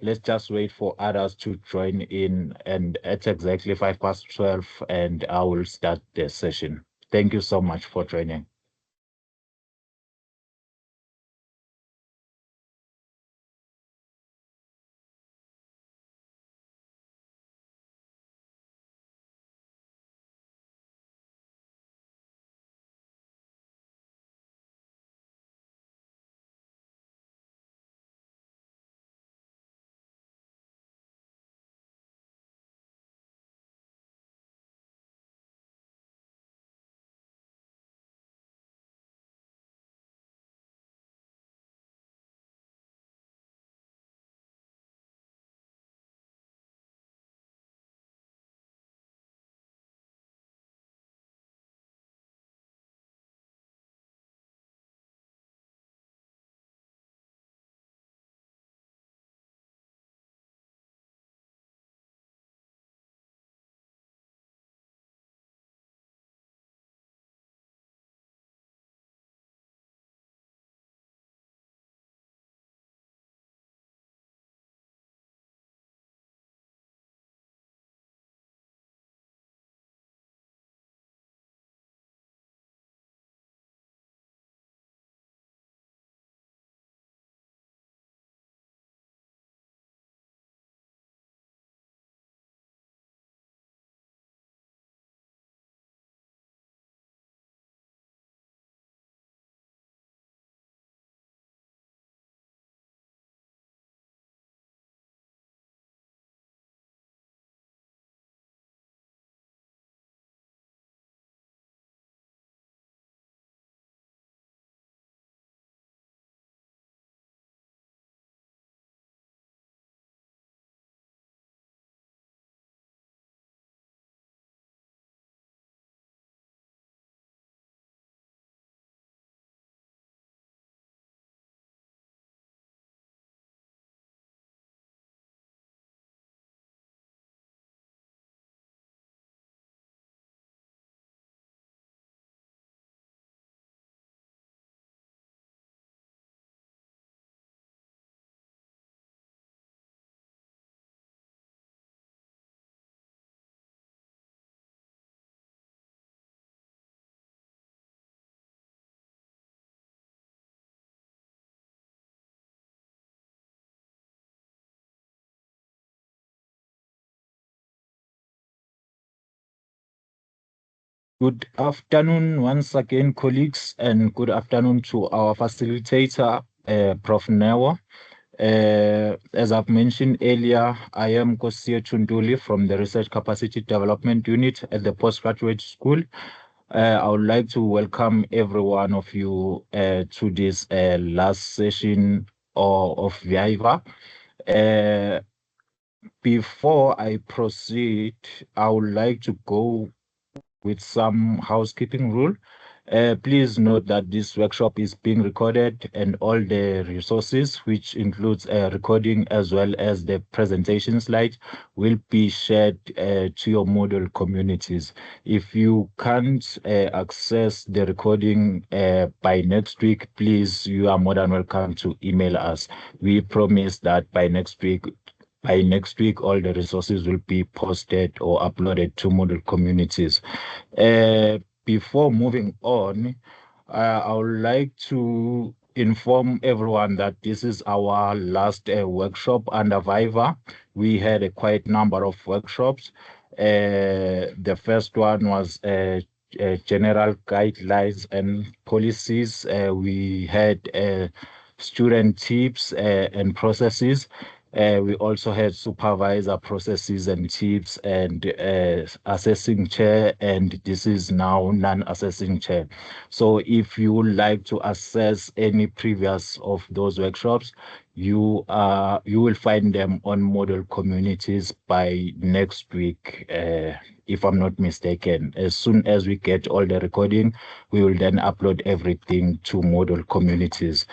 let's just wait for others to join in. And at exactly 12:05, and I will start the session. Thank you so much for joining. Good afternoon once again, colleagues, and good afternoon to our facilitator, Prof. Newa. As I've mentioned earlier, I am Kosiyo Chunduli from the Research Capacity Development Unit at the Postgraduate School. I would like to welcome every one of you to this last session of VIVA. Before I proceed, I would like to go with some housekeeping rule. Please note that this workshop is being recorded, and all the resources, which includes a recording as well as the presentation slide, will be shared to your Moodle communities. If you can't access the recording by next week, please, you are more than welcome to email us. We promise that by next week, all the resources will be posted or uploaded to Moodle communities. Before moving on, I would like to inform everyone that this is our last workshop under VIVA. We had a quite number of workshops. The first one was general guidelines and policies. We had student tips and processes. We also had supervisor processes and tips and assessing chair, and this is now non-assessing chair. So if you would like to assess any previous of those workshops, you will find them on model communities by next week, if I'm not mistaken. As soon as we get all the recording, we will then upload everything to model communities.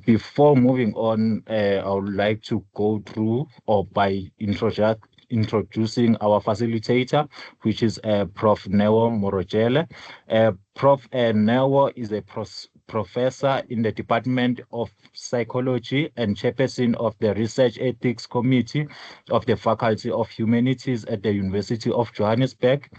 Before moving on, I would like to go through or by introducing our facilitator, which is Prof. Neo Morojele. Prof. Neo is a professor in the Department of Psychology and chairperson of the Research Ethics Committee of the Faculty of Humanities at the University of Johannesburg.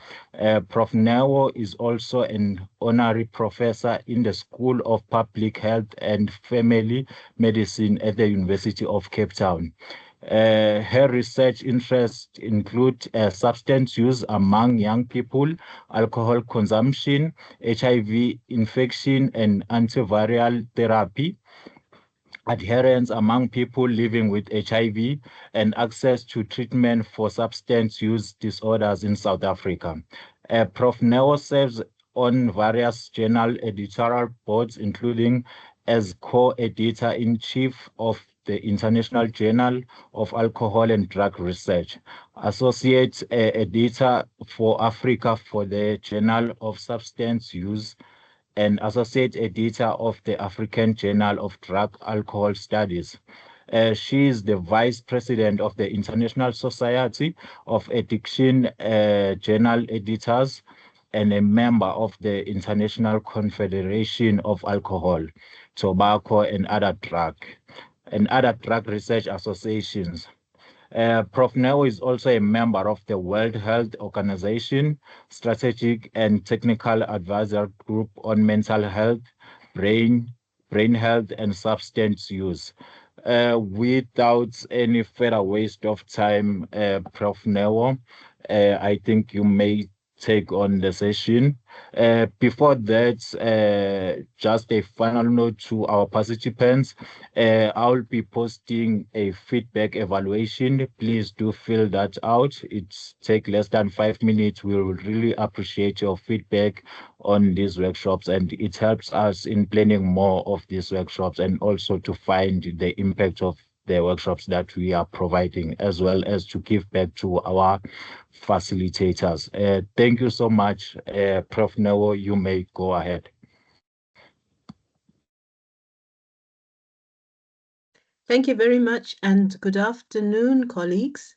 Prof. Neo is also an honorary professor in the School of Public Health and Family Medicine at the University of Cape Town. Her research interests include substance use among young people, alcohol consumption, HIV infection and antiviral therapy, adherence among people living with HIV, and access to treatment for substance use disorders in South Africa. Prof. Neo serves on various journal editorial boards, including as co-editor-in-chief of the International Journal of Alcohol and Drug Research, associate editor for Africa for the Journal of Substance Use, and associate editor of the African Journal of Drug Alcohol Studies. She is the vice president of the International Society of Addiction Journal Editors and a member of the International Confederation of Alcohol, Tobacco and other drug research associations. Prof. Neo is also a member of the World Health Organization Strategic and Technical Advisor Group on Mental Health, Brain Health, and Substance Use. Without any further waste of time, Prof. Neo, I think you may take on the session. Before that, just a final note to our participants. I'll be posting a feedback evaluation. Please do fill that out. It takes less than 5 minutes. We will really appreciate your feedback on these workshops, and it helps us in planning more of these workshops and also to find the impact of the workshops that we are providing, as well as to give back to our facilitators. Thank you so much. Prof. Neo, you may go ahead. Thank you very much, and good afternoon, colleagues.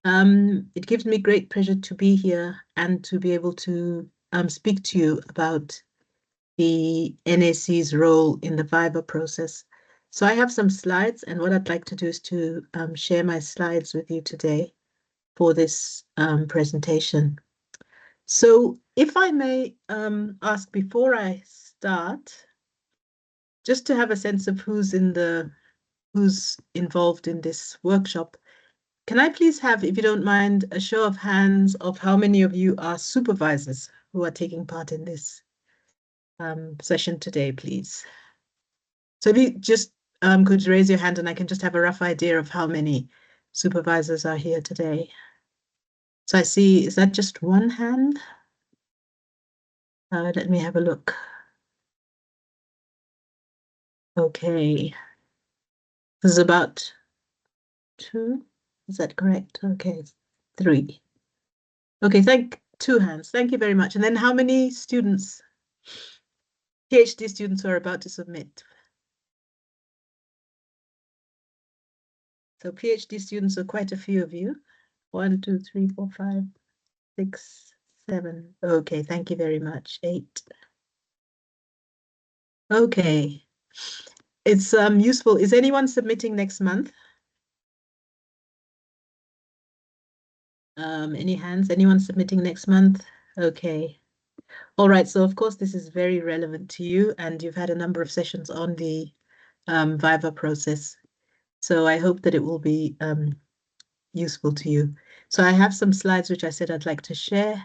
It gives me great pleasure to be here and to be able to speak to you about the NAC's role in the VIVA process. So I have some slides, and what I'd like to do is to share my slides with you today for this presentation. So if I may ask before I start, just to have a sense of who's involved in this workshop, can I please have, if you don't mind, a show of hands of how many of you are supervisors who are taking part in this session today, please? So if you just could raise your hand and I can just have a rough idea of how many supervisors are here today. So I see, is that just one hand? Let me have a look. Okay. This is about 2. Is that correct? Okay, 3. Okay, 2 hands. Thank you very much. And then how many students, PhD students, who are about to submit? So PhD students are quite a few of you. 1, 2, 3, 4, 5, 6, 7. Okay, thank you very much. 8. Okay. It's useful. Is anyone submitting next month? Any hands? Anyone submitting next month? Okay. All right. So of course, this is very relevant to you, and you've had a number of sessions on the VIVA process. So I hope that it will be useful to you. So I have some slides which I said I'd like to share.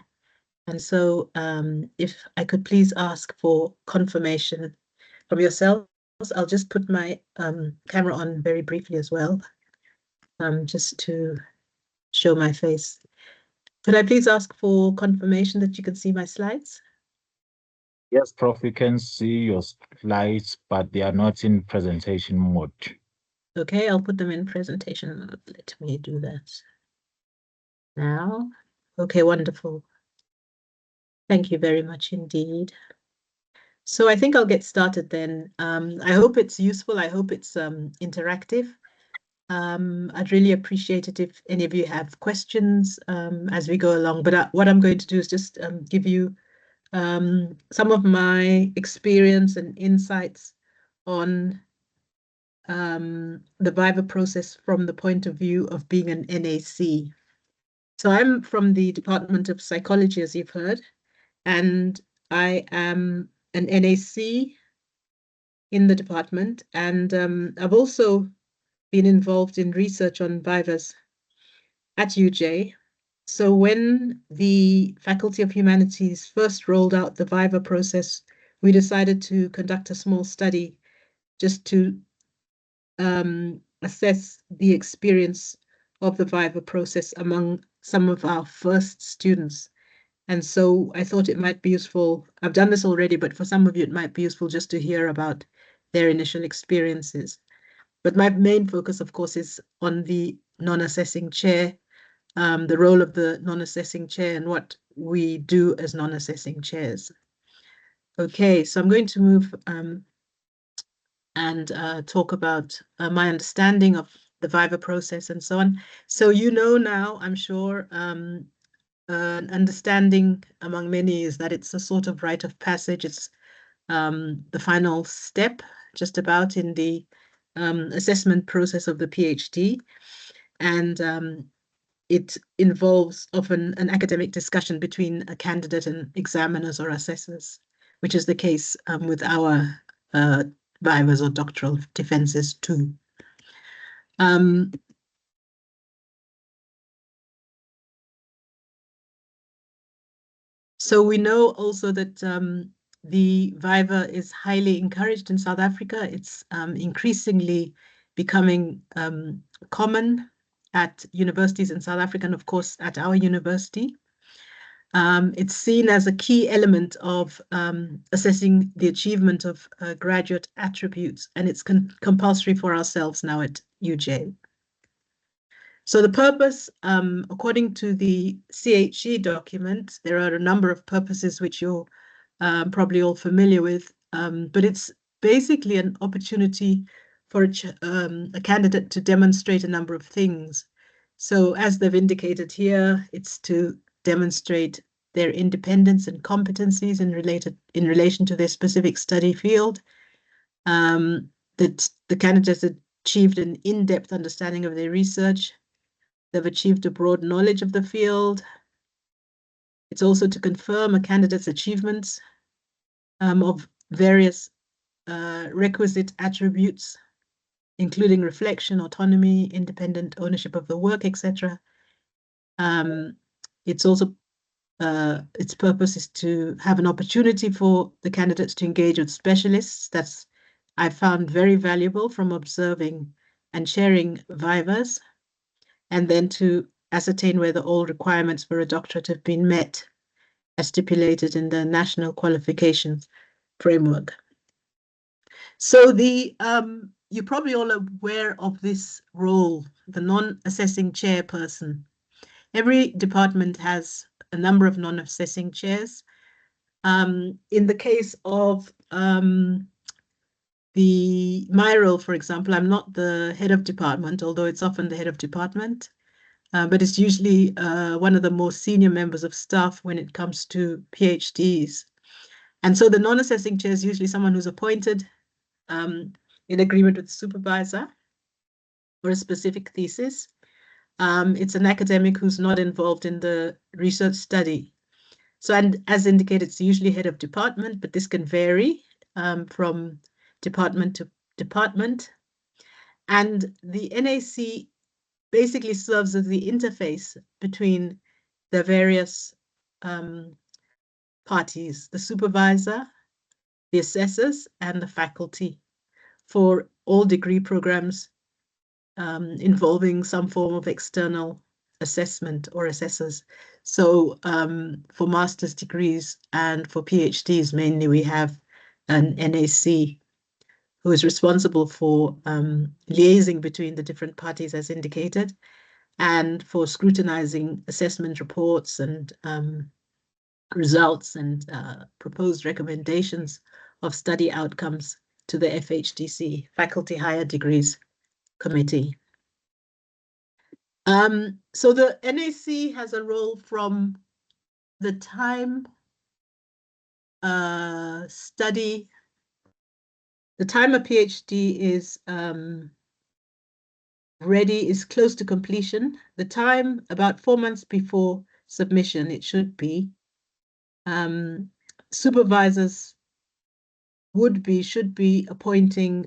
And so if I could please ask for confirmation from yourselves, I'll just put my camera on very briefly as well, just to show my face. Could I please ask for confirmation that you can see my slides? Yes, Prof, we can see your slides, but they are not in presentation mode. Okay, I'll put them in presentation mode. Let me do that now. Okay, wonderful. Thank you very much indeed. So I think I'll get started then. I hope it's useful. I hope it's interactive. I'd really appreciate it if any of you have questions as we go along. But what I'm going to do is just give you some of my experience and insights on the VIVA process from the point of view of being an NAC. So I'm from the Department of Psychology, as you've heard, and I am an NAC in the department, and I've also been involved in research on VIVAs at UJ. So when the Faculty of Humanities first rolled out the VIVA process, we decided to conduct a small study just to assess the experience of the VIVA process among some of our first students. And so I thought it might be useful. I've done this already, but for some of you, it might be useful just to hear about their initial experiences. But my main focus, of course, is on the non-assessing chair, the role of the non-assessing chair and what we do as non-assessing chairs. Okay, so I'm going to move and talk about my understanding of the VIVA process and so on. So you know now, I'm sure, an understanding among many is that it's a sort of rite of passage. It's the final step, just about in the assessment process of the PhD. And it involves often an academic discussion between a candidate and examiners or assessors, which is the case with our vivas or doctoral defenses too. So we know also that the VIVA is highly encouraged in South Africa. It's increasingly becoming common at universities in South Africa and, of course, at our university. It's seen as a key element of assessing the achievement of graduate attributes, and it's compulsory for ourselves now at UJ. So the purpose, according to the CHE document, there are a number of purposes which you're probably all familiar with, but it's basically an opportunity for a candidate to demonstrate a number of things. So as they've indicated here, it's to demonstrate their independence and competencies in relation to their specific study field, that the candidates achieved an in-depth understanding of their research, they've achieved a broad knowledge of the field. It's also to confirm a candidate's achievements of various requisite attributes, including reflection, autonomy, independent ownership of the work, etc. It's also its purpose is to have an opportunity for the candidates to engage with specialists. That's I found very valuable from observing and sharing vivas, and then to ascertain whether all requirements for a doctorate have been met as stipulated in the National Qualifications Framework. So you're probably all aware of this role, the non-assessing chairperson. Every department has a number of non-assessing chairs. In the case of my role, for example, I'm not the head of department, although it's often the head of department, but it's usually one of the more senior members of staff when it comes to PhDs. And so the non-assessing chair is usually someone who's appointed in agreement with the supervisor for a specific thesis. It's an academic who's not involved in the research study. So, and as indicated, it's usually head of department, but this can vary from department to department. And the NAC basically serves as the interface between the various parties, the supervisor, the assessors, and the faculty for all degree programs involving some form of external assessment or assessors. So for master's degrees and for PhDs, mainly we have an NAC who is responsible for liaising between the different parties as indicated, and for scrutinizing assessment reports and results and proposed recommendations of study outcomes to the FHDC, Faculty Higher Degrees Committee. So the NAC has a role from the time study, the time a PhD is ready, is close to completion, the time about 4 months before submission, it should be, supervisors should be appointing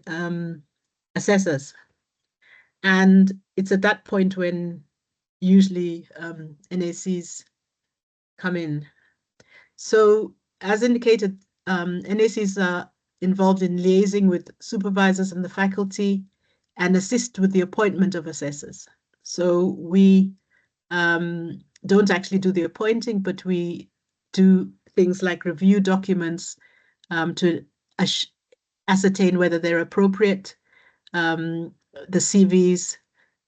assessors. And it's at that point when usually NACs come in. So as indicated, NACs are involved in liaising with supervisors and the faculty and assist with the appointment of assessors. So we don't actually do the appointing, but we do things like review documents to ascertain whether they're appropriate, the CVs,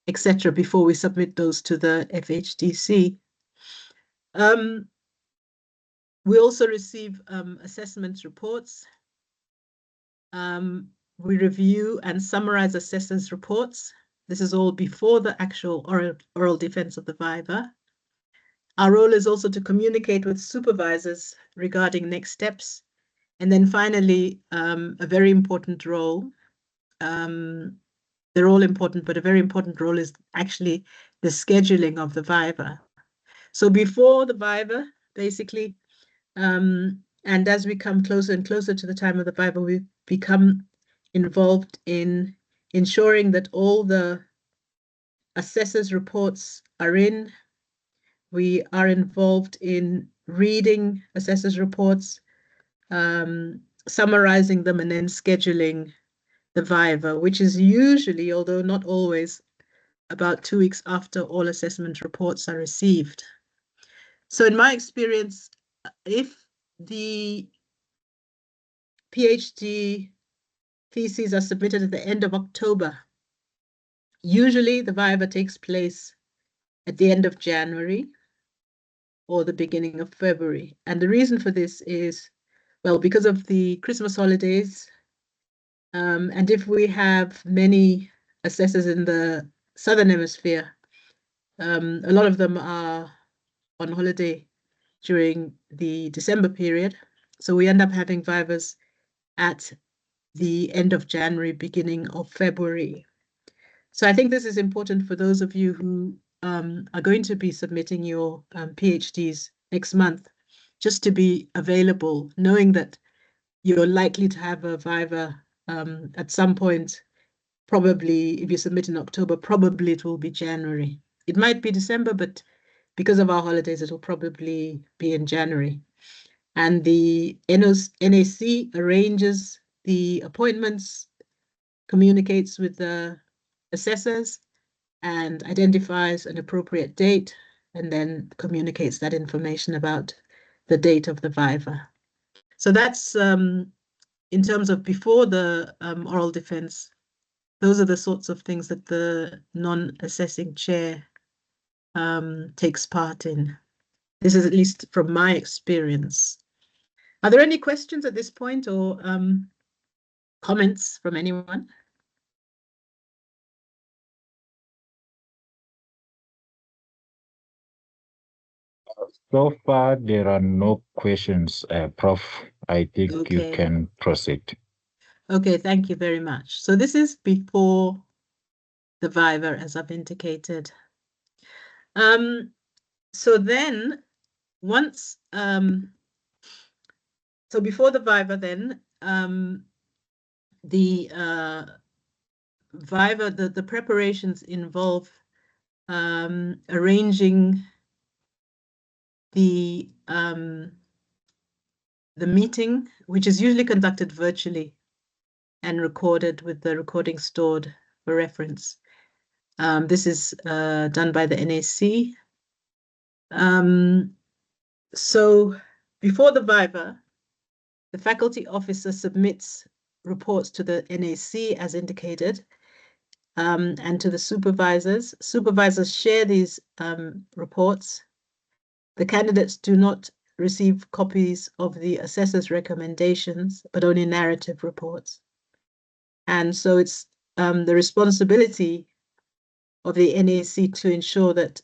etc., before we submit those to the FHDC. We also receive assessment reports. We review and summarize assessors' reports. This is all before the actual oral defense of the VIVA. Our role is also to communicate with supervisors regarding next steps. And then finally, a very important role, they're all important, but a very important role is actually the scheduling of the VIVA. So before the VIVA, basically, and as we come closer and closer to the time of the VIVA, we become involved in ensuring that all the assessors' reports are in. We are involved in reading assessors' reports, summarizing them, and then scheduling the VIVA, which is usually, although not always, about 2 weeks after all assessment reports are received. So in my experience, if the PhD theses are submitted at the end of October, usually the VIVA takes place at the end of January or the beginning of February. And the reason for this is, well, because of the Christmas holidays, and if we have many assessors in the Southern Hemisphere, a lot of them are on holiday during the December period. So we end up having VIVAs at the end of January, beginning of February. So I think this is important for those of you who are going to be submitting your PhDs next month, just to be available, knowing that you're likely to have a VIVA at some point. Probably, if you submit in October, probably it will be January. It might be December, but because of our holidays, it'll probably be in January. And the NAC arranges the appointments, communicates with the assessors, and identifies an appropriate date, and then communicates that information about the date of the VIVA. So that's in terms of before the oral defense. Those are the sorts of things that the non-assessing chair takes part in. This is at least from my experience. Are there any questions at this point or comments from anyone? So far, there are no questions, Prof. I think you Okay. can proceed. Okay, thank you very much. So this is before the VIVA, as I've indicated. So then once, so before the VIVA then, the VIVA, the preparations involve arranging the meeting, which is usually conducted virtually and recorded with the recording stored for reference. This is done by the NAC. So before the VIVA, the faculty officer submits reports to the NAC as indicated, and to the supervisors. Supervisors share these reports. The candidates do not receive copies of the assessor's recommendations, but only narrative reports. And so it's the responsibility of the NAC to ensure that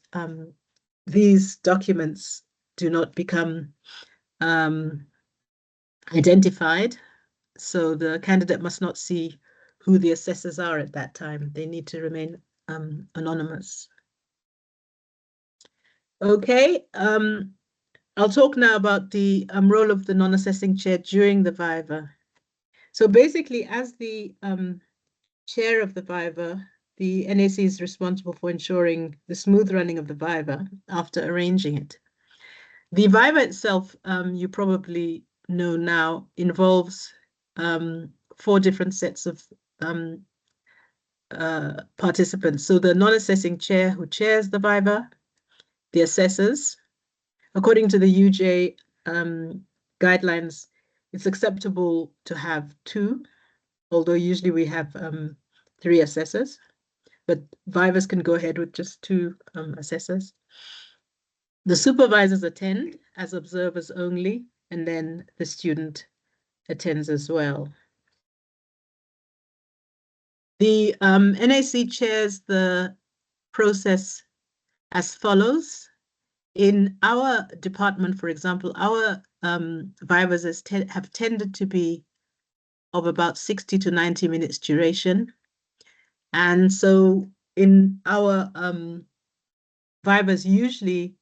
these documents do not become identified. So the candidate must not see who the assessors are at that time. They need to remain anonymous. Okay, I'll talk now about the role of the non-assessing chair during the VIVA. So basically, as the chair of the VIVA, the NAC is responsible for ensuring the smooth running of the VIVA after arranging it. The VIVA itself, you probably know now, involves 4 different sets of participants. So the non-assessing chair who chairs the VIVA, the assessors. According to the UJ guidelines, it's acceptable to have 2, although usually we have 3 assessors, but VIVAs can go ahead with just 2 assessors. The supervisors attend as observers only, and then the student attends as well. The NAC chairs the process as follows. In our department, for example, our VIVAs have tended to be of about 60 to 90 minutes duration. And so in our VIVAs, usually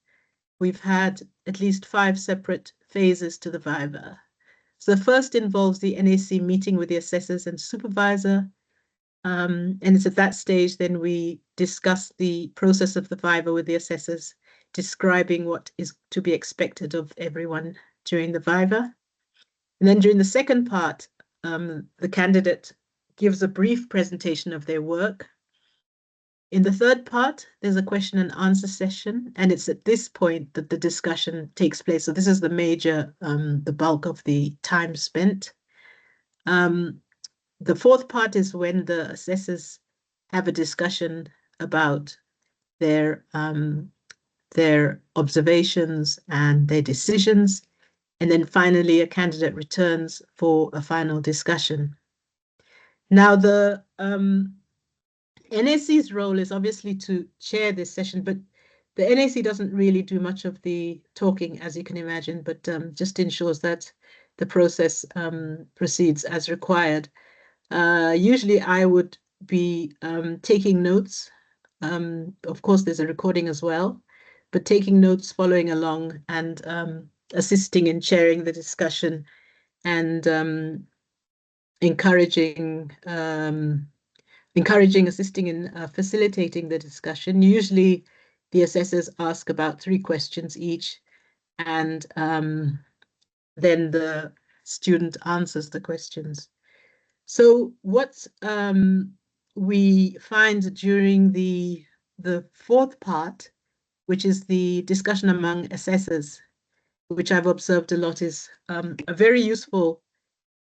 we've had at least 5 separate phases to the VIVA. So the first involves the NAC meeting with the assessors and supervisor. And it's at that stage then we discuss the process of the VIVA with the assessors, describing what is to be expected of everyone during the VIVA. And then during the second part, the candidate gives a brief presentation of their work. In the third part, there's a question and answer session, and it's at this point that the discussion takes place. So this is the major, the bulk of the time spent. The fourth part is when the assessors have a discussion about their observations and their decisions. And then finally, a candidate returns for a final discussion. Now, the NAC's role is obviously to chair this session, but the NAC doesn't really do much of the talking, as you can imagine, but just ensures that the process proceeds as required. Usually I would be taking notes. Of course, there's a recording as well, but taking notes, following along, and assisting in chairing the discussion and encouraging, assisting in facilitating the discussion. Usually the assessors ask about 3 questions each, and then the student answers the questions. So what we find during the fourth part, which is the discussion among assessors, which I've observed a lot, is a very useful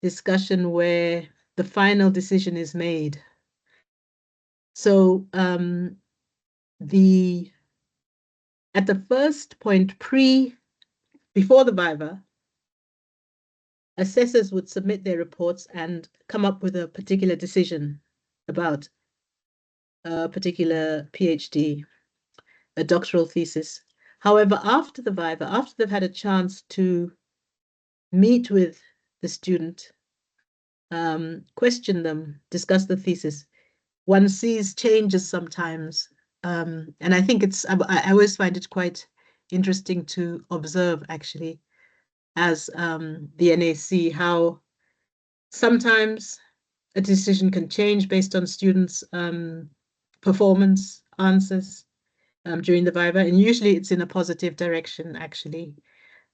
discussion where the final decision is made. So at the first point, before the VIVA, assessors would submit their reports and come up with a particular decision about a particular PhD, a doctoral thesis. However, after the VIVA, after they've had a chance to meet with the student, question them, discuss the thesis, one sees changes sometimes. And I think I always find it quite interesting to observe, actually, as the NAC, how sometimes a decision can change based on students' performance, answers during the VIVA, and usually it's in a positive direction, actually.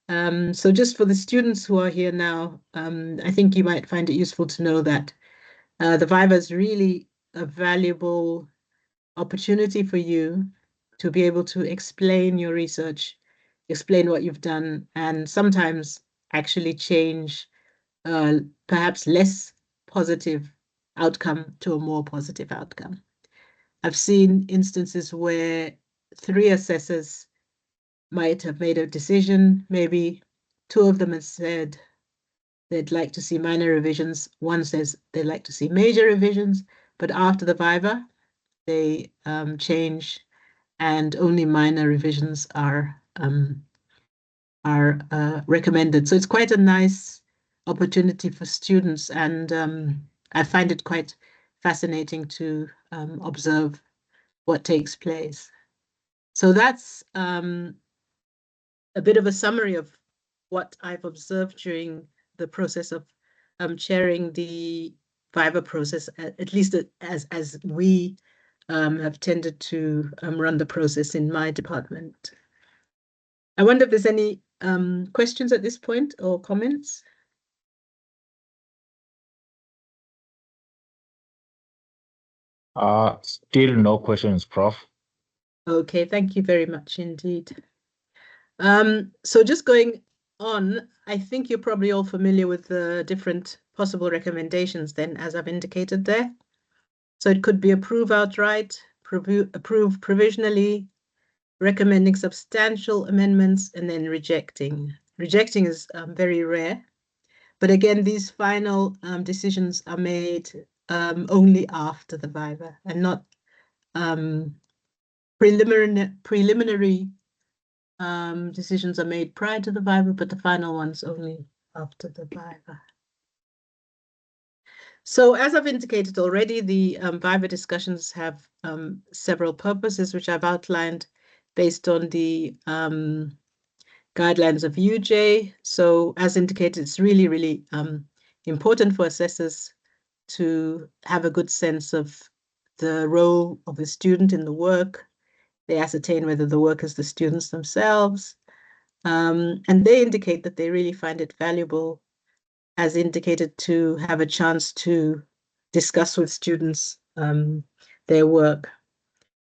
So just for the students who are here now, I think you might find it useful to know that the VIVA is really a valuable opportunity for you to be able to explain your research, explain what you've done, and sometimes actually change perhaps less positive outcome to a more positive outcome. I've seen instances where 3 assessors might have made a decision. Maybe 2 of them have said they'd like to see minor revisions. One says they'd like to see major revisions, but after the VIVA, they change, and only minor revisions are recommended. So it's quite a nice opportunity for students, and I find it quite fascinating to observe what takes place. So that's a bit of a summary of what I've observed during the process of chairing the VIVA process, at least as we have tended to run the process in my department. I wonder if there's any questions at this point or comments? Still no questions, Prof. Okay, thank you very much indeed. So just going on, I think you're probably all familiar with the different possible recommendations then, as I've indicated there. So it could be approve outright, approve provisionally, recommending substantial amendments, and then rejecting. Rejecting is very rare. But again, these final decisions are made only after the VIVA and not preliminary decisions are made prior to the VIVA, but the final ones only after the VIVA. So as I've indicated already, the VIVA discussions have several purposes, which I've outlined based on the guidelines of UJ. So as indicated, it's really, really important for assessors to have a good sense of the role of the student in the work. They ascertain whether the work is the students themselves. And they indicate that they really find it valuable, as indicated, to have a chance to discuss with students their work.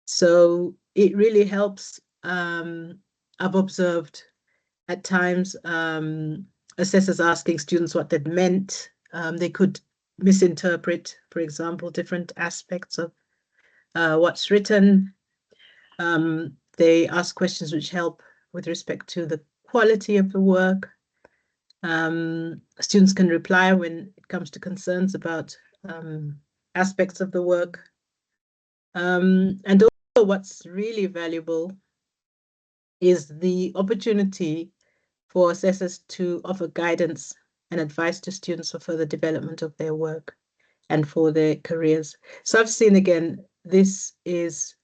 So it really helps. I've observed at times assessors asking students what that meant. They could misinterpret, for example, different aspects of what's written. They ask questions which help with respect to the quality of the work. Students can reply when it comes to concerns about aspects of the work. And also what's really valuable is the opportunity for assessors to offer guidance and advice to students for further development of their work and for their careers. So I've seen, again, this is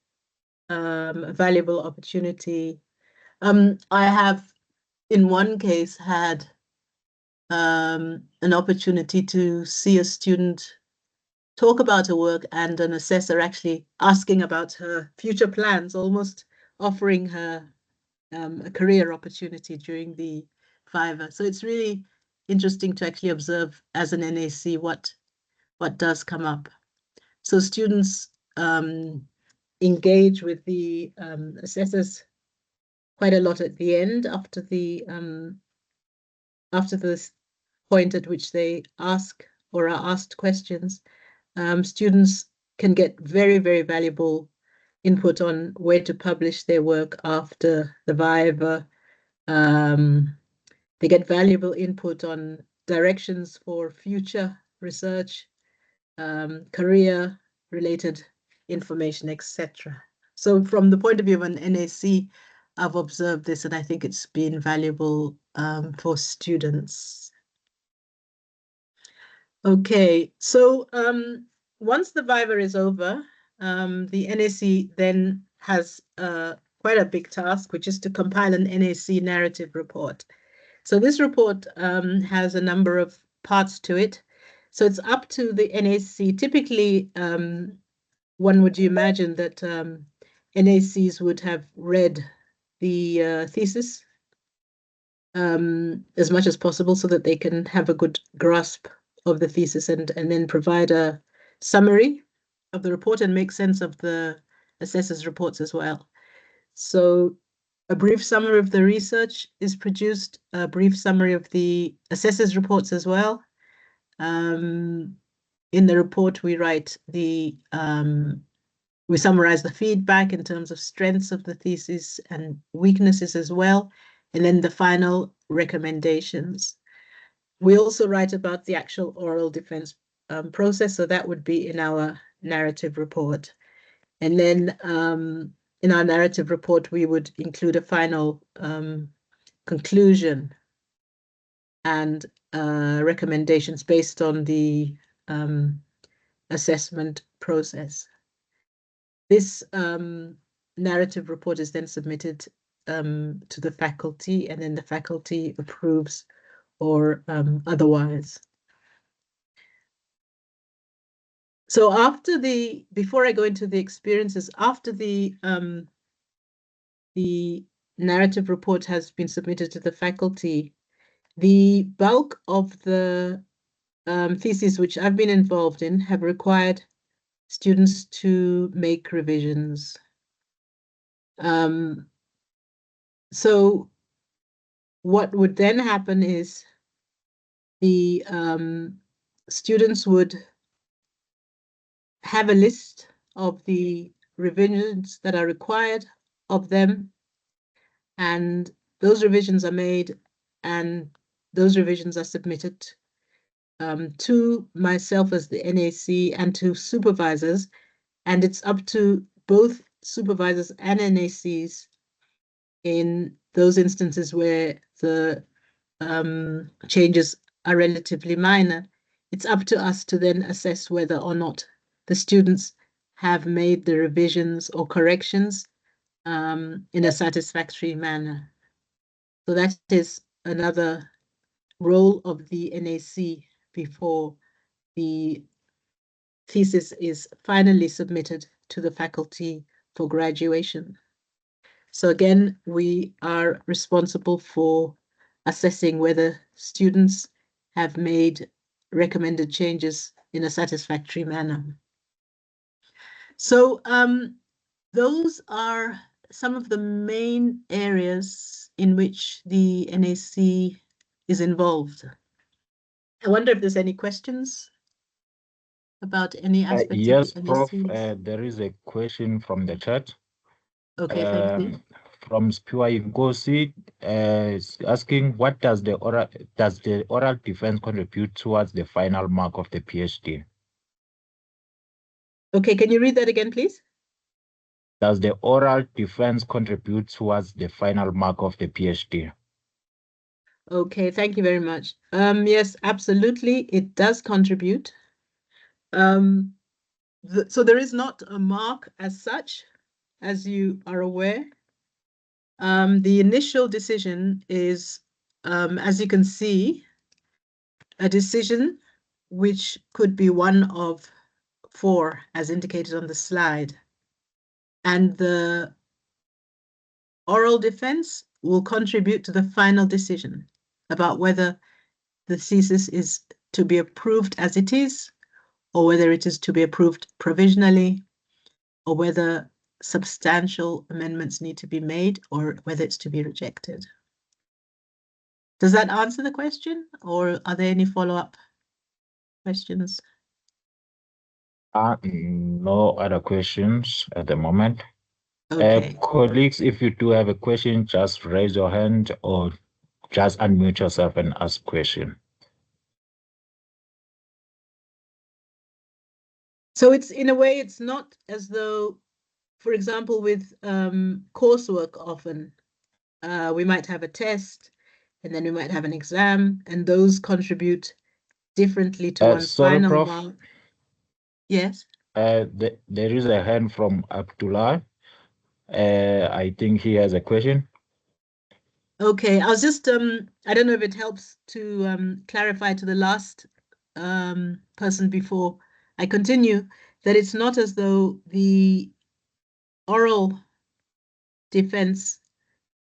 a valuable opportunity. I have, in one case, had an opportunity to see a student talk about her work and an assessor actually asking about her future plans, almost offering her a career opportunity during the VIVA. So it's really interesting to actually observe as an NAC what does come up. So students engage with the assessors quite a lot at the end after this point at which they ask or are asked questions. Students can get very, very valuable input on where to publish their work after the VIVA. They get valuable input on directions for future research, career-related information, etc. So from the point of view of an NAC, I've observed this, and I think it's been valuable for students. Okay, so once the VIVA is over, the NAC then has quite a big task, which is to compile an NAC narrative report. So this report has a number of parts to it. So it's up to the NAC. Typically, one would imagine that NACs would have read the thesis as much as possible so that they can have a good grasp of the thesis and then provide a summary of the report and make sense of the assessor's reports as well. So a brief summary of the research is produced, a brief summary of the assessor's reports as well. In the report, we write we summarize the feedback in terms of strengths of the thesis and weaknesses as well, and then the final recommendations. We also write about the actual oral defense process, so that would be in our narrative report. And then in our narrative report, we would include a final conclusion. And recommendations based on the assessment process. This narrative report is then submitted to the faculty, and then the faculty approves or otherwise. So before I go into the experiences, after the narrative report has been submitted to the faculty, the bulk of the theses which I've been involved in have required students to make revisions. So what would then happen is the students would have a list of the revisions that are required of them, and those revisions are made, and those revisions are submitted to myself as the NAC and to supervisors, and it's up to both supervisors and NACs in those instances where the changes are relatively minor. It's up to us to then assess whether or not the students have made the revisions or corrections in a satisfactory manner. So that is another role of the NAC before the thesis is finally submitted to the faculty for graduation. So again, we are responsible for assessing whether students have made recommended changes in a satisfactory manner. So those are some of the main areas in which the NAC is involved. I wonder if there's any questions about any aspects of Yes, the Prof, NACs. there is a question from the chat. Okay, thank you. From Spiwa Ingosi, is asking, what does the oral defense contribute towards the final mark of the PhD? Okay, can you read that again, please? Does the oral defense contribute towards the final mark of the PhD? Okay, thank you very much. Yes, absolutely, it does contribute. So there is not a mark as such, as you are aware. The initial decision is, as you can see, a decision which could be one of 4, as indicated on the slide. And the oral defense will contribute to the final decision about whether the thesis is to be approved as it is, or whether it is to be approved provisionally, or whether substantial amendments need to be made, or whether it's to be rejected. Does that answer the question, or are there any follow-up questions? No other questions at the moment. Okay. Colleagues, if you do have a question, just raise your hand or just unmute yourself and ask question. So it's, in a way, it's not as though, for example, with coursework often, we might have a test, and then we might have an exam, and those contribute differently to one's Sorry, final Prof. mark. Yes. There is a hand from Abdullah. I think he has a question. Okay, I was just, I don't know if it helps to clarify to the last person before I continue, that it's not as though the oral defense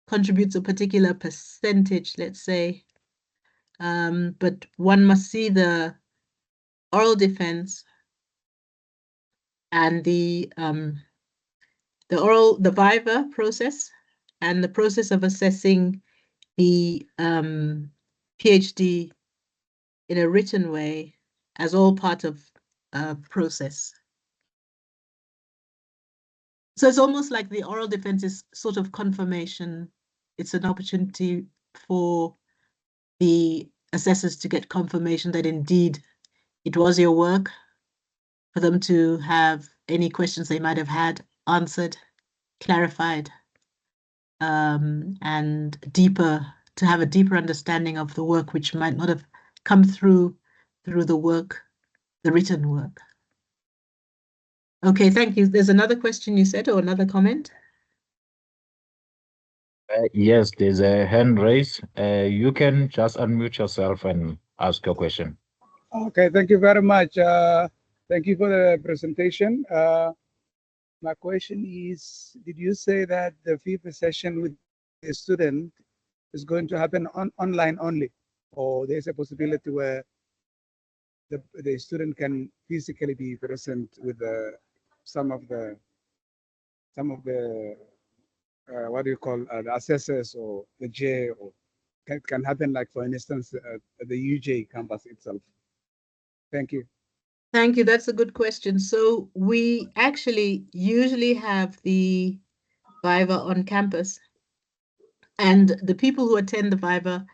contributes a particular percentage, let's say, but one must see the oral defense and the VIVA process and the process of assessing the PhD in a written way as all part of a process. So it's almost like the oral defense is sort of confirmation. It's an opportunity for the assessors to get confirmation that indeed it was your work, for them to have any questions they might have had answered, clarified, and to have a deeper understanding of the work which might not have come through the work, the written work. Okay, thank you. There's another question you said, or another comment? Yes, there's a hand raise. You can just unmute yourself and ask your question. Okay, thank you very much. Thank you for the presentation. My question is, did you say that the FIFA session with the student is going to happen online only? Or there's a possibility where the student can physically be present with some of the what do you call the assessors or the J, or can happen, like for instance at the UJ campus itself? Thank you. Thank you. That's a good question. So we actually usually have the VIVA on campus, and the people who attend the VIVA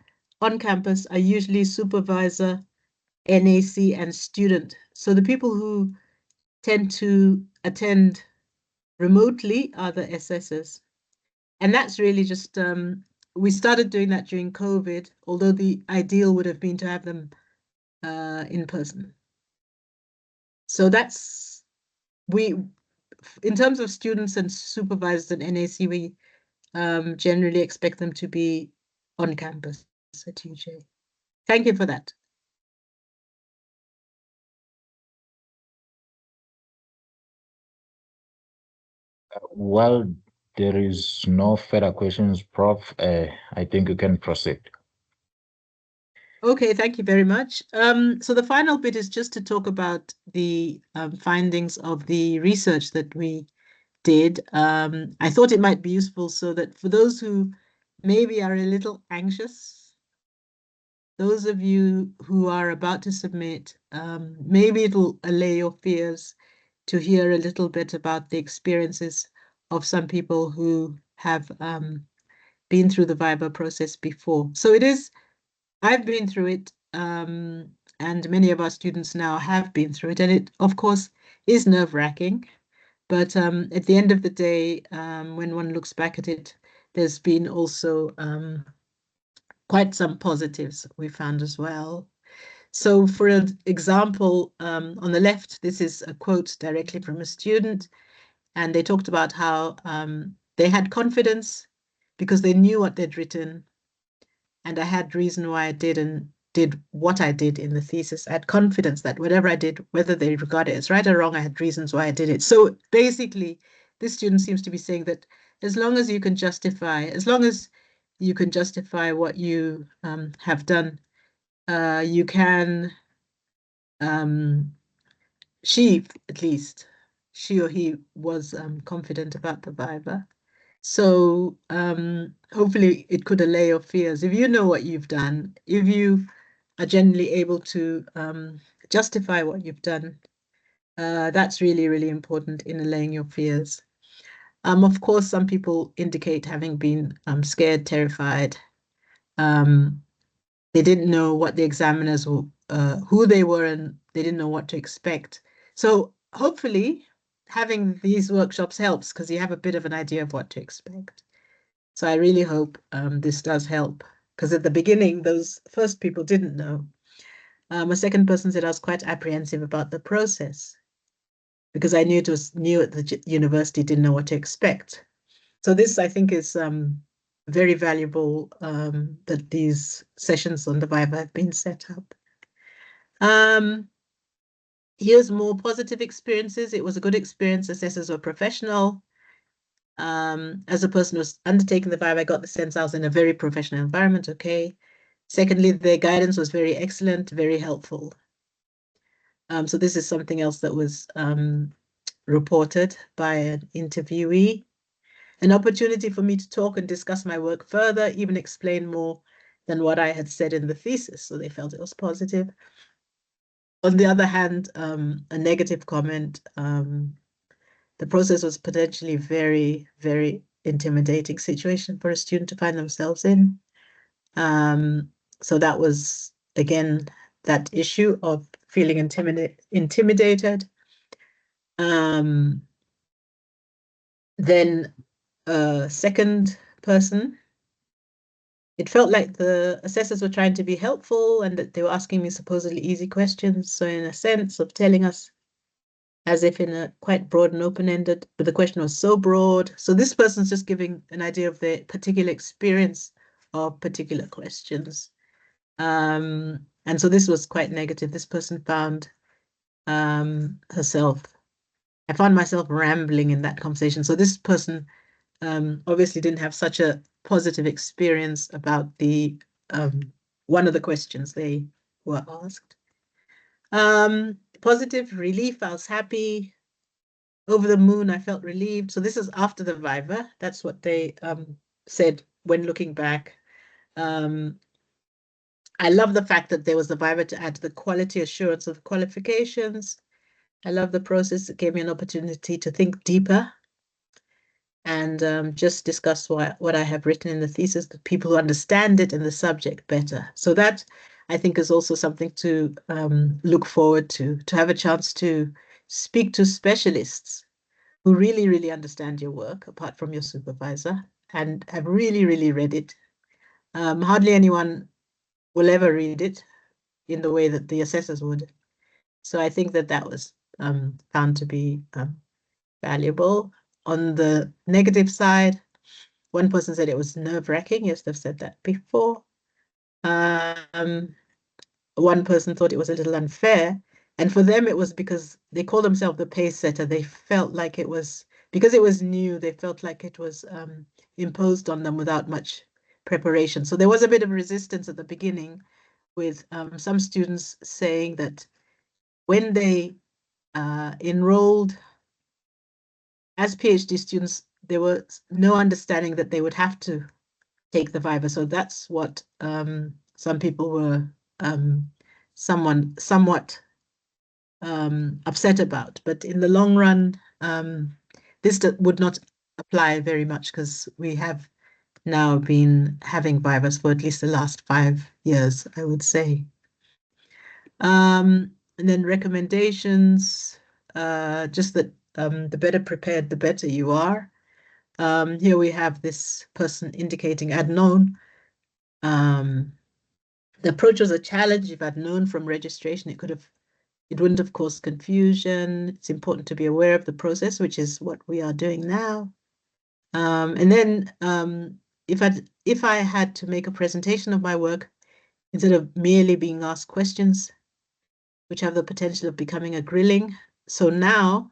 on campus are usually supervisor, NAC, and student. So the people who tend to attend remotely are the assessors. And that's really just, we started doing that during COVID, although the ideal would have been to have them in person. So that's, in terms of students and supervisors and NAC, we generally expect them to be on campus at UJ. Thank you for that. Well, there is no further questions, Prof. I think you can proceed. Okay, thank you very much. So the final bit is just to talk about the findings of the research that we did. I thought it might be useful so that for those who maybe are a little anxious, those of you who are about to submit, maybe it'll allay your fears to hear a little bit about the experiences of some people who have been through the VIVA process before. So I've been through it, and many of our students now have been through it, and it, of course, is nerve-wracking. But at the end of the day, when one looks back at it, there's been also quite some positives we found as well. So for example, on the left, this is a quote directly from a student, and they talked about how they had confidence because they knew what they'd written, and I had reason why I did what I did in the thesis. I had confidence that whatever I did, whether they regard it as right or wrong, I had reasons why I did it. So basically, this student seems to be saying that as long as you can justify what you have done, you can, she at least, she or he was confident about the VIVA. So hopefully it could allay your fears. If you know what you've done, if you are generally able to justify what you've done, that's really, really important in allaying your fears. Of course, some people indicate having been scared, terrified. They didn't know what the examiners were, who they were, and they didn't know what to expect. So hopefully having these workshops helps because you have a bit of an idea of what to expect. So I really hope this does help, because at the beginning, those first people didn't know. A second person said I was quite apprehensive about the process because I knew it was new at the university, didn't know what to expect. So this, I think, is very valuable that these sessions on the VIVA have been set up. Here's more positive experiences. It was a good experience. Assessors were professional. As a person who was undertaking the VIVA, I got the sense I was in a very professional environment, okay. Secondly, their guidance was very excellent, very helpful. So this is something else that was reported by an interviewee. An opportunity for me to talk and discuss my work further, even explain more than what I had said in the thesis. So they felt it was positive. On the other hand, a negative comment, the process was potentially very, very intimidating situation for a student to find themselves in. So that was, again, that issue of feeling intimidated. Then a second person It felt like the assessors were trying to be helpful and that they were asking me supposedly easy questions. So in a sense of telling us as if in a quite broad and open-ended, but the question was so broad. So this person's just giving an idea of their particular experience of particular questions. And so this was quite negative. This person found herself, I found myself rambling in that conversation. So this person obviously didn't have such a positive experience about the one of the questions they were asked. Positive relief, I was happy. Over the moon, I felt relieved. So this is after the VIVA. That's what they said when looking back. I love the fact that there was the VIVA to add to the quality assurance of qualifications. I love the process. It gave me an opportunity to think deeper and just discuss what I have written in the thesis, that people who understand it and the subject better. So that, I think, is also something to look forward to have a chance to speak to specialists who really, really understand your work, apart from your supervisor, and have really, really read it. Hardly anyone will ever read it in the way that the assessors would. So I think that was found to be valuable. On the negative side, one person said it was nerve-wracking. Yes, they've said that before. One person thought it was a little unfair. And for them, it was because they call themselves the pace setter. They felt like it was, because it was new, they felt like it was imposed on them without much preparation. So there was a bit of resistance at the beginning with some students saying that when they enrolled as PhD students, there was no understanding that they would have to take the VIVA. So that's what some people were somewhat upset about. But in the long run, this would not apply very much because we have now been having VIVAs for at least the last 5 years, I would say. And then recommendations, just that the better prepared, the better you are. Here we have this person indicating I'd known. The approach was a challenge. If I'd known from registration, it wouldn't have caused confusion. It's important to be aware of the process, which is what we are doing now. And then if I had to make a presentation of my work, instead of merely being asked questions, which have the potential of becoming a grilling. So now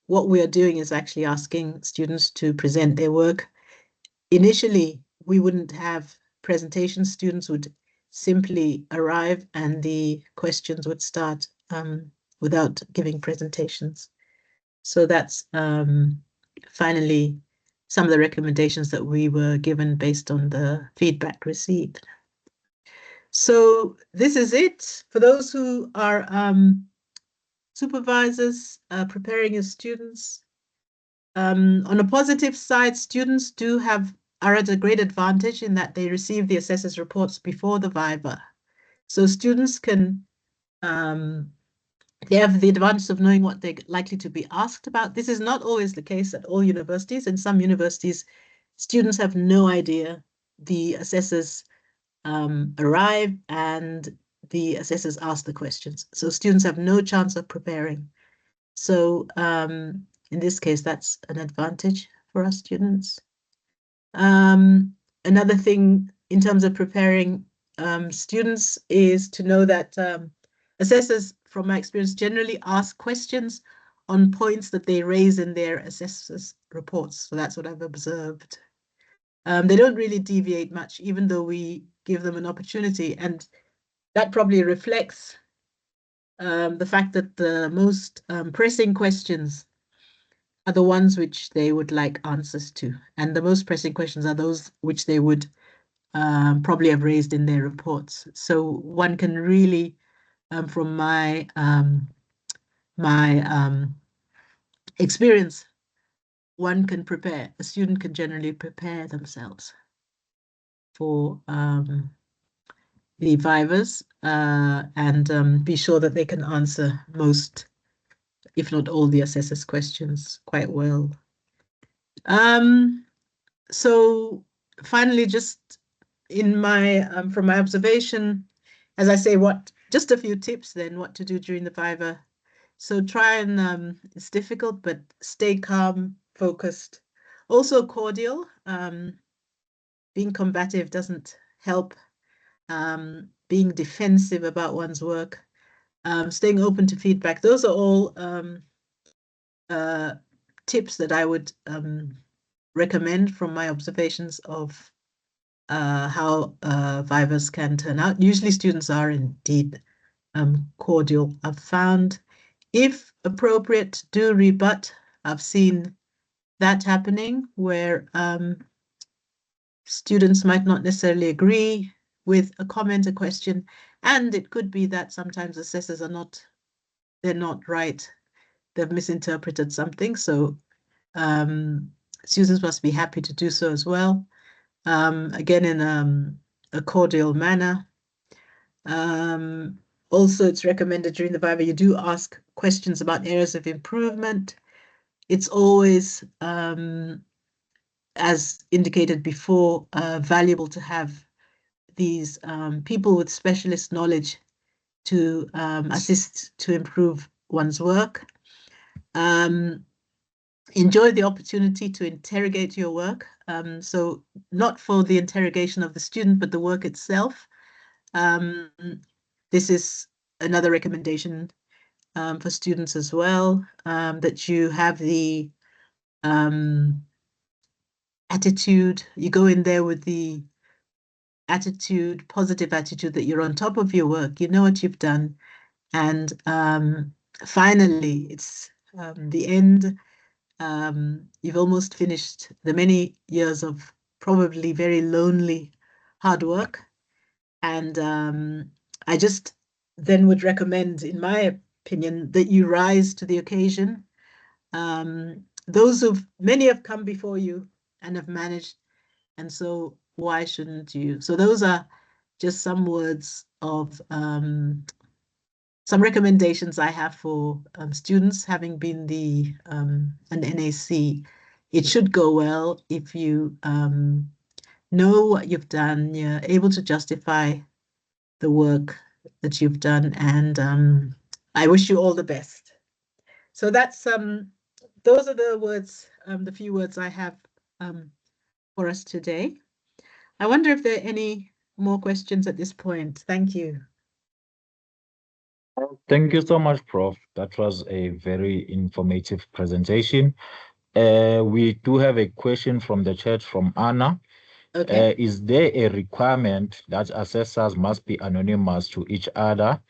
what we are doing is actually asking students to present their work. Initially, we wouldn't have presentations. Students would simply arrive and the questions would start without giving presentations. So that's finally some of the recommendations that we were given based on the feedback received. So this is it. For those who are supervisors preparing your students, on a positive side, students are at a great advantage in that they receive the assessor's reports before the VIVA. So students can, they have the advantage of knowing what they're likely to be asked about. This is not always the case at all universities. In some universities, students have no idea. The assessors arrive and the assessors ask the questions. So students have no chance of preparing. So in this case, that's an advantage for our students. Another thing in terms of preparing students is to know that assessors, from my experience, generally ask questions on points that they raise in their assessors' reports. So that's what I've observed. They don't really deviate much, even though we give them an opportunity. And that probably reflects the fact that the most pressing questions are the ones which they would like answers to. And the most pressing questions are those which they would probably have raised in their reports. So one can really, from my experience, one can prepare, a student can generally prepare themselves for the VIVAs and be sure that they can answer most, if not all, the assessors' questions quite well. So finally, just in my from my observation, as I say, just a few tips then what to do during the VIVA. So try and it's difficult, but stay calm, focused, also cordial. Being combative doesn't help. Being defensive about one's work, staying open to feedback. Those are all tips that I would recommend from my observations of how VIVAs can turn out. Usually students are indeed cordial. I've found, if appropriate, do rebut. I've seen that happening where students might not necessarily agree with a comment, a question, and it could be that sometimes assessors they're not right. They've misinterpreted something. So students must be happy to do so as well. Again, in a cordial manner. Also, it's recommended during the VIVA you do ask questions about areas of improvement. It's always, as indicated before, valuable to have these people with specialist knowledge to assist to improve one's work. Enjoy the opportunity to interrogate your work. So not for the interrogation of the student, but the work itself. This is another recommendation for students as well, that you have the attitude, you go in there with the attitude, positive attitude that you're on top of your work, you know what you've done. And finally, it's the end. You've almost finished the many years of probably very lonely hard work. And I just then would recommend, in my opinion, that you rise to the occasion. Many have come before you and have managed, and so why shouldn't you? So those are just some words of some recommendations I have for students having been an NAC. It should go well if you know what you've done, you're able to justify the work that you've done, and I wish you all the best. So that's those are the words, the few words I have for us today. I wonder if there are any more questions at this point. Thank you. Thank you so much, Prof. That was a very informative presentation. We do have a question from the chat from Anna. Okay. Is there a requirement that assessors must be anonymous to each other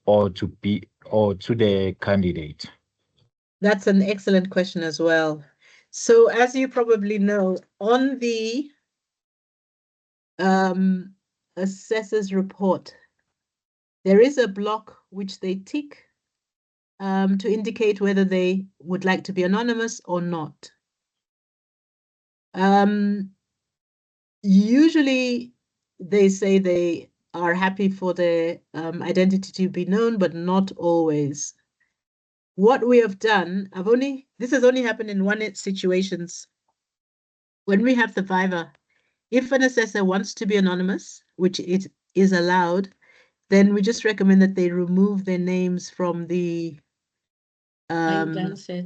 or to the candidate? That's an excellent question as well. So as you probably know, on the assessor's report, there is a block which they tick to indicate whether they would like to be anonymous or not. Usually they say they are happy for their identity to be known, but not always. What we have done, this has only happened in one situations. When we have the VIVA, if an assessor wants to be anonymous, which it is allowed, then we just recommend that they remove their names from the they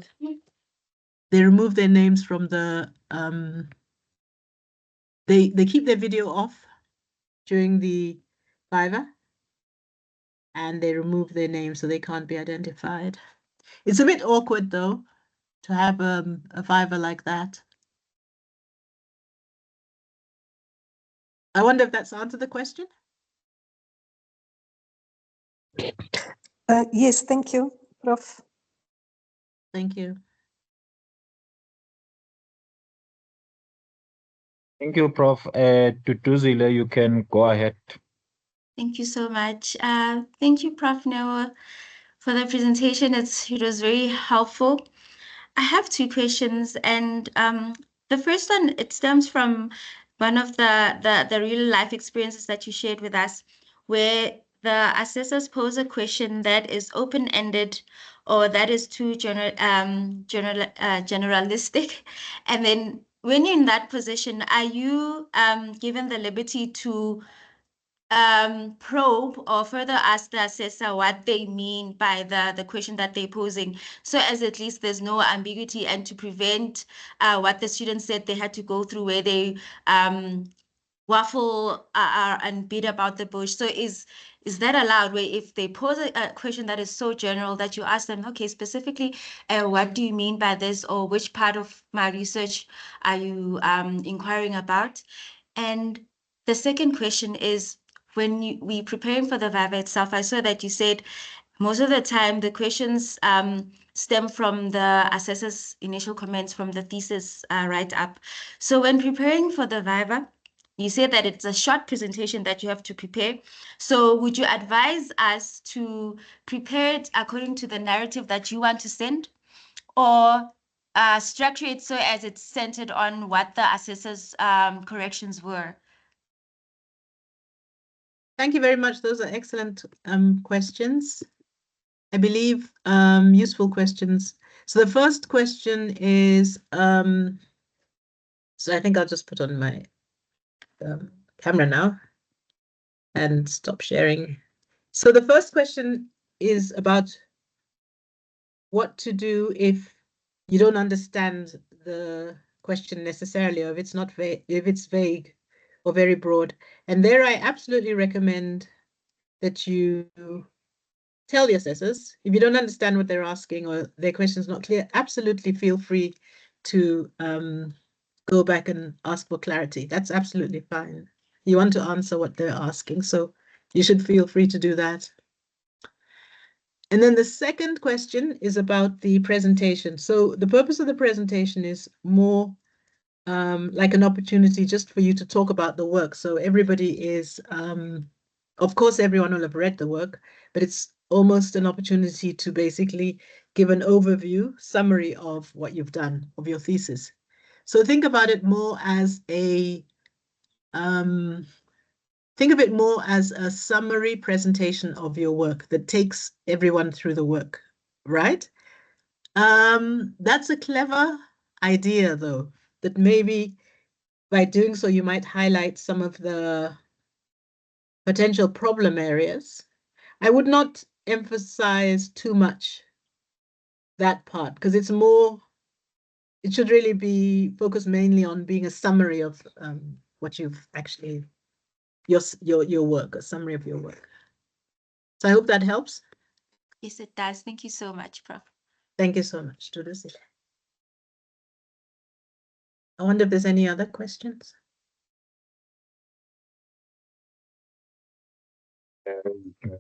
remove their names from the they keep their video off during the VIVA, and they remove their name so they can't be identified. It's a bit awkward though to have a VIVA like that. I wonder if that's answered the question. Yes, thank you, Prof. Thank you. Thank you, Prof. Tutuzile, you can go ahead. Thank you so much. Thank you, Prof. Noah, for the presentation. It was very helpful. I have two questions, and the first one, it stems from one of the real life experiences that you shared with us, where the assessors pose a question that is open-ended or that is too generalistic, and then when you're in that position, are you given the liberty to probe or further ask the assessor what they mean by the question that they're posing, so as at least there's no ambiguity, and to prevent what the students said they had to go through, where they waffle and beat about the bush? So is that allowed, where if they pose a question that is so general that you ask them, okay, specifically, what do you mean by this, or which part of my research are you inquiring about? And the second question is, when we preparing for the VIVA itself, I saw that you said most of the time the questions stem from the assessor's initial comments from the thesis write-up. So when preparing for the VIVA, you said that it's a short presentation that you have to prepare. So would you advise us to prepare it according to the narrative that you want to send, or structure it so as it's centered on what the assessor's corrections were? Thank you very much. Those are excellent questions. I believe useful questions. So the first question is, so I think I'll just put on my camera now and stop sharing. So the first question is about what to do if you don't understand the question necessarily, or if it's not vague, if it's vague or very broad. And there I absolutely recommend that you tell the assessors, if you don't understand what they're asking or their question's not clear, absolutely feel free to go back and ask for clarity. That's absolutely fine. You want to answer what they're asking, so you should feel free to do that. And then the second question is about the presentation. So the purpose of the presentation is more like an opportunity just for you to talk about the work. So everybody is, of course, everyone will have read the work, but it's almost an opportunity to basically give an overview, summary of what you've done, of your thesis. So think about it more as a, think of it more as a summary presentation of your work that takes everyone through the work, right? That's a clever idea, though, that maybe by doing so, you might highlight some of the potential problem areas. I would not emphasize too much that part, because it's more, it should really be focused mainly on being a summary of what you've actually, your work, a summary of your work. So I hope that helps. Yes, it does. Thank you so much, Prof. Thank you so much, Tudusile. I wonder if there's any other questions.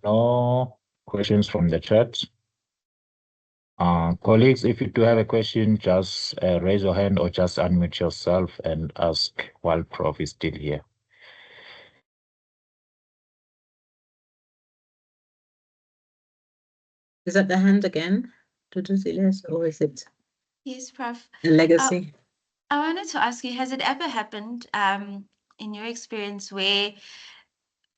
No questions from the chat. Colleagues, if you do have a question, just raise your hand or just unmute yourself and ask while Prof is still here. Is that the hand again, Tudusile, or is it Yes, Prof. a legacy? I wanted to ask you, has it ever happened in your experience where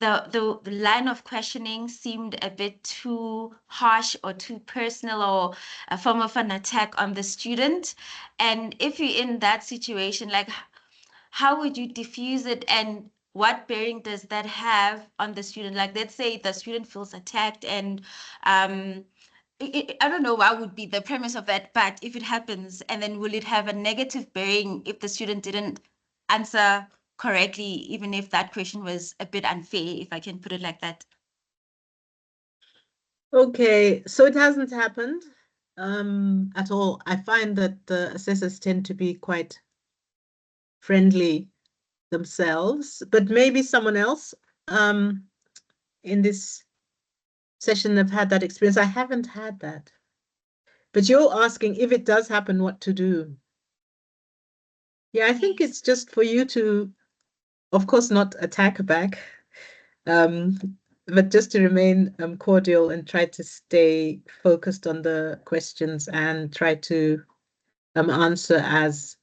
the line of questioning seemed a bit too harsh or too personal, or a form of an attack on the student? And if you're in that situation, like, how would you diffuse it, and what bearing does that have on the student? Like, let's say the student feels attacked, and I don't know what would be the premise of that, but if it happens, and then will it have a negative bearing if the student didn't answer correctly, even if that question was a bit unfair, if I can put it like that? Okay, so it hasn't happened at all. I find that the assessors tend to be quite friendly themselves, but maybe someone else in this session have had that experience. I haven't had that. But you're asking if it does happen, what to do. Yeah, I think it's just for you to, of course, not attack back, but just to remain cordial and try to stay focused on the questions and try to answer as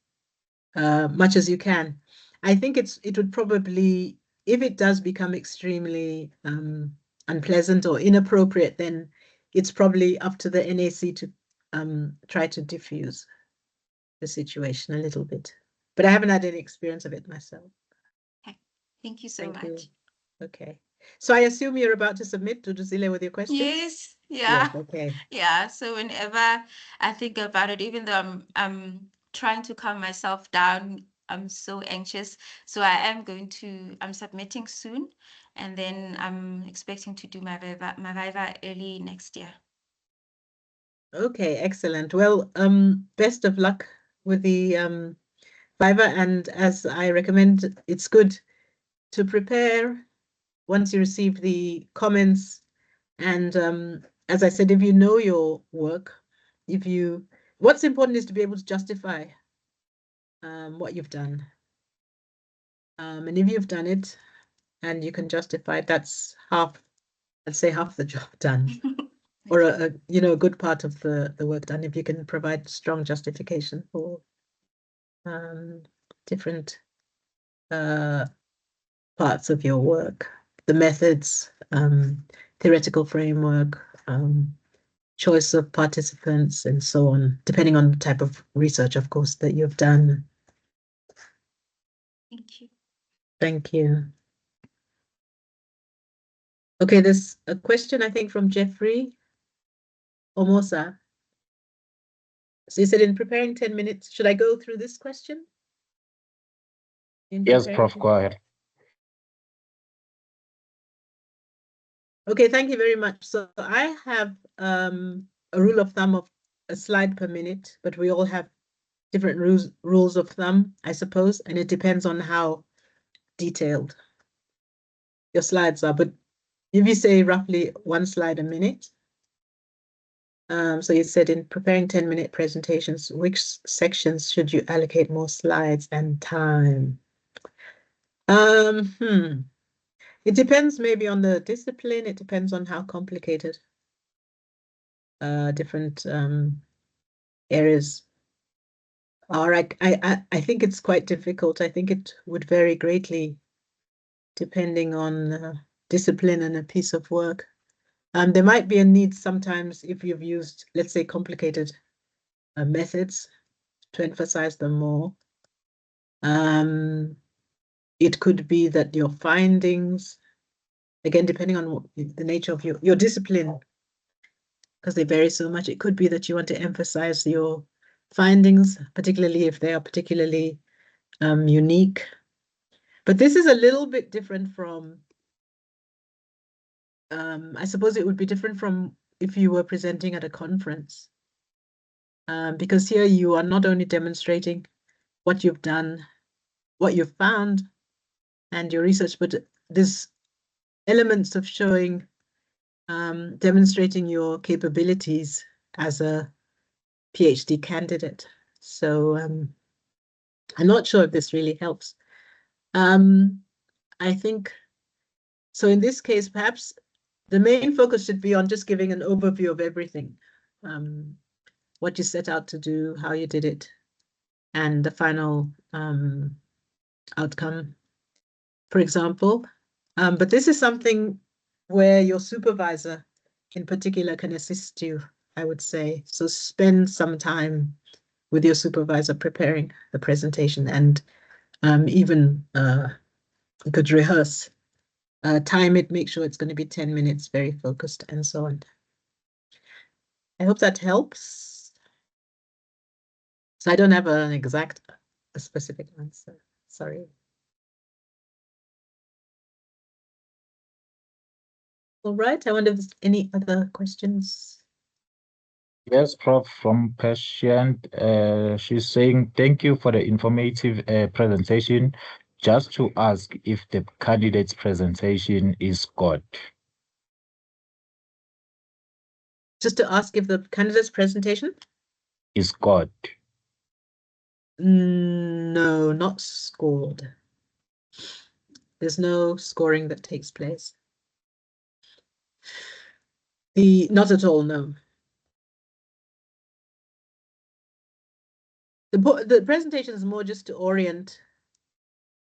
much as you can. I think it would probably, if it does become extremely unpleasant or inappropriate, then it's probably up to the NAC to try to diffuse the situation a little bit. but I haven't had any experience of it myself. Thank you so Thank you. much. Okay. So I assume you're about to submit to Duzile with your questions? Yes, Yes, yeah. okay. Yeah, so whenever I think about it, even though I'm trying to calm myself down, I'm so anxious. So I'm submitting soon, and then I'm expecting to do my VIVA early next year. Okay, excellent. Well, best of luck with the VIVA, and as I recommend, it's good to prepare once you receive the comments. And as I said, if you know your work, what's important is to be able to justify what you've done. And if you've done it and you can justify it, that's I'd say half the job done. Or a good part of the work done, if you can provide strong justification for different parts of your work, the methods, theoretical framework, choice of participants, and so on, depending on the type of research, of course, that you've done. Thank you. Thank you. Okay, there's a question, I think, from Jeffrey Omosa. So he said, in preparing 10 minutes, should I go through this question? Yes, Prof, go ahead. Okay, thank you very much. So I have a rule of thumb of a slide per minute, but we all have different rules of thumb, I suppose, and it depends on how detailed your slides are. But if you say roughly 1 slide a minute, so you said in preparing 10-minute presentations, which sections should you allocate more slides and time? It depends maybe on the discipline. It depends on how complicated different areas are. I think it's quite difficult. I think it would vary greatly depending on discipline and a piece of work. There might be a need sometimes if you've used, let's say, complicated methods to emphasize them more. It could be that your findings, again, depending on the nature of your discipline, because they vary so much, it could be that you want to emphasize your findings, particularly if they are particularly unique. But this is a little bit different from, I suppose it would be different from if you were presenting at a conference. Because here you are not only demonstrating what you've done, what you've found, and your research, but there's elements of showing, demonstrating your capabilities as a PhD candidate. So I'm not sure if this really helps. I think, so in this case, perhaps the main focus should be on just giving an overview of everything, what you set out to do, how you did it, and the final outcome, for example. But this is something where your supervisor in particular can assist you, I would say. So spend some time with your supervisor preparing the presentation, and even you could rehearse, time it, make sure it's going to be 10 minutes, very focused, and so on. I hope that helps. So I don't have an exact, a specific answer. Sorry. All right, I wonder if there's any other questions. Yes, Prof, from Patient. She's saying, thank you for the informative presentation. Just to ask if the candidate's presentation is scored. Just to ask if the candidate's presentation? Is scored. No, not scored. There's no scoring that takes place. Not at all, no. The presentation is more just to orient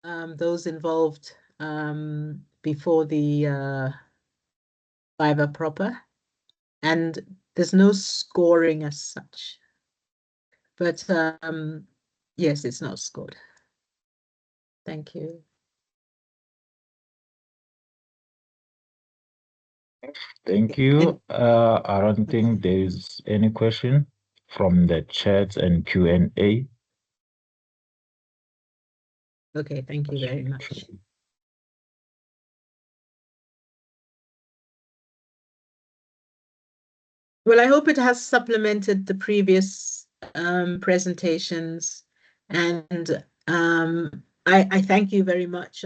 those involved before the VIVA proper, and there's no scoring as such. But yes, it's not scored. Thank you. Thank you. I don't think there's any question from the chat and Q&A. Okay, thank you very much. Well, I hope it has supplemented the previous presentations, and I thank you very much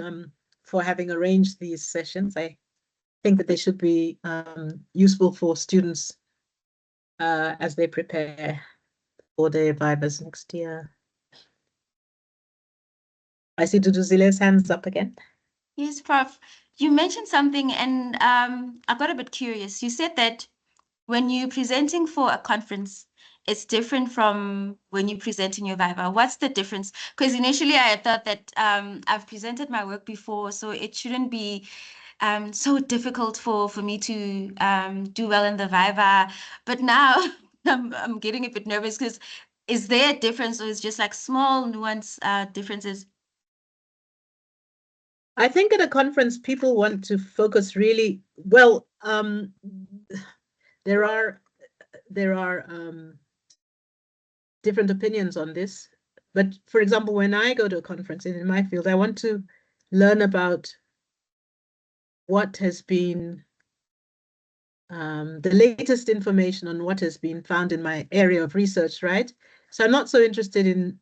for having arranged these sessions. I think that they should be useful for students as they prepare for their VIVAs next year. I see Duduzile's hands up again. Yes, Prof. You mentioned something and I got a bit curious. You said that when you're presenting for a conference, it's different from when you're presenting your Viva. What's the difference? Because initially I thought that I've presented my work before, so it shouldn't be so difficult for me to do well in the Viva. But now I'm getting a bit nervous because is there a difference or is just like small nuance differences? I think at a conference, people want to focus really well. There are different opinions on this, but for example, when I go to a conference in my field, I want to learn about what has been the latest information on what has been found in my area of research, right? So I'm not so interested in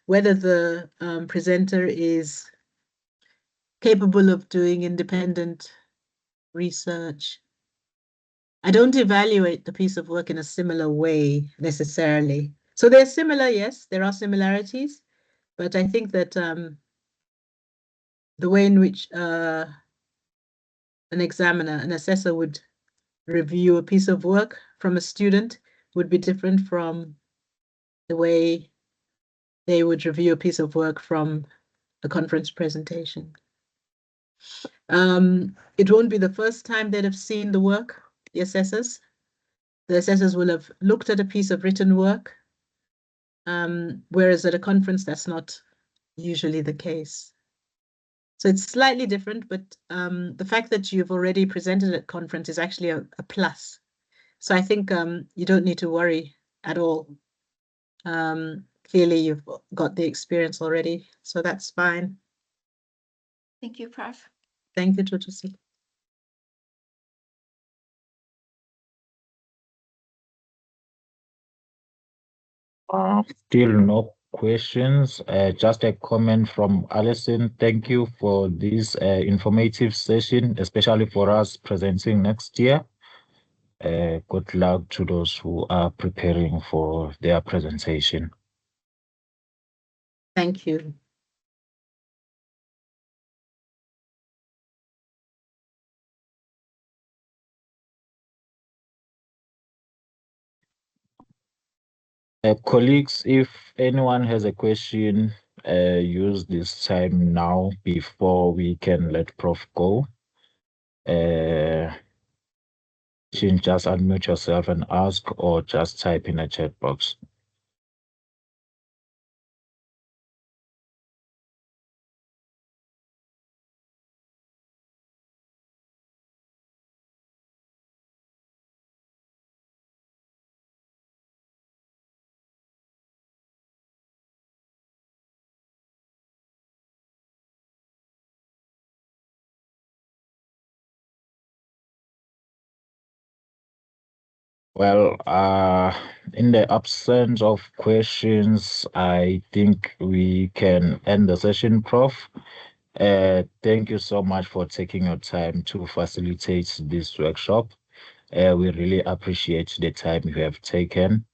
whether the presenter is capable of doing independent research. I don't evaluate the piece of work in a similar way necessarily. So they're similar, yes, there are similarities, but I think that the way in which an examiner, an assessor would review a piece of work from a student would be different from the way they would review a piece of work from a conference presentation. It won't be the first time they'd have seen the work, the assessors. The assessors will have looked at a piece of written work, whereas at a conference, that's not usually the case. So it's slightly different, but the fact that you've already presented at conference is actually a plus. So I think you don't need to worry at all. Clearly, you've got the experience already, so that's fine. Thank you, Prof. Thank you, Tutusi. Still no questions. Just a comment from Alison. Thank you for this informative session, especially for us presenting next year. Good luck to those who are preparing for their presentation. Thank you. Colleagues, if anyone has a question, use this time now before we can let Prof go. Just unmute yourself and ask, or just type in a chat box. Well, in the absence of questions, I think we can end the session, Prof. Thank you so much for taking your time to facilitate this workshop. We really appreciate the time you have taken.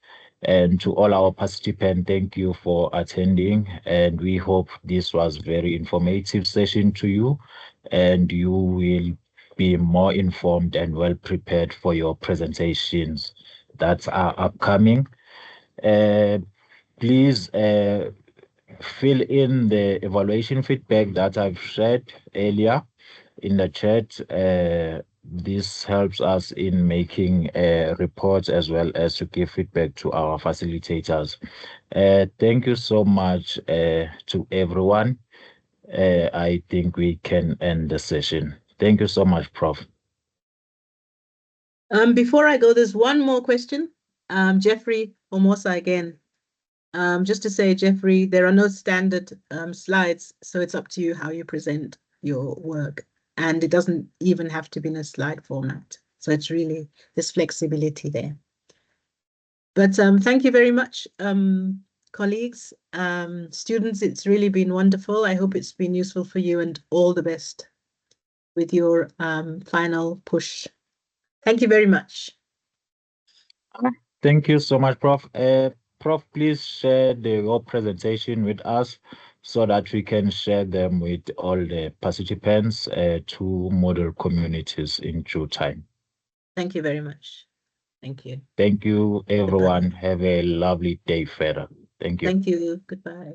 And to all our participants, thank you for attending. And we hope this was very informative session to you, and you will be more informed and well prepared for your presentations that are upcoming. Please fill in the evaluation feedback that I've shared earlier in the chat. this helps us in making reports as well as to give feedback to our facilitators. Thank you so much to everyone. I think we can end the session. Thank you so much, Prof. Before I go, there's one more question. Jeffrey Omosa again. Just to say, Jeffrey, there are no standard slides, so it's up to you how you present your work. And it doesn't even have to be in a slide format. So it's really, there's flexibility there. But thank you very much, colleagues, students. It's really been wonderful. I hope it's been useful for you, and all the best with your final push. Thank you very much. Thank you so much, Prof. Prof, please share your presentation with us so that we can share them with all the participants to model communities in due time. Thank you very much. Thank you. Thank you, everyone. Have a lovely day further. Thank you. Thank you. Goodbye.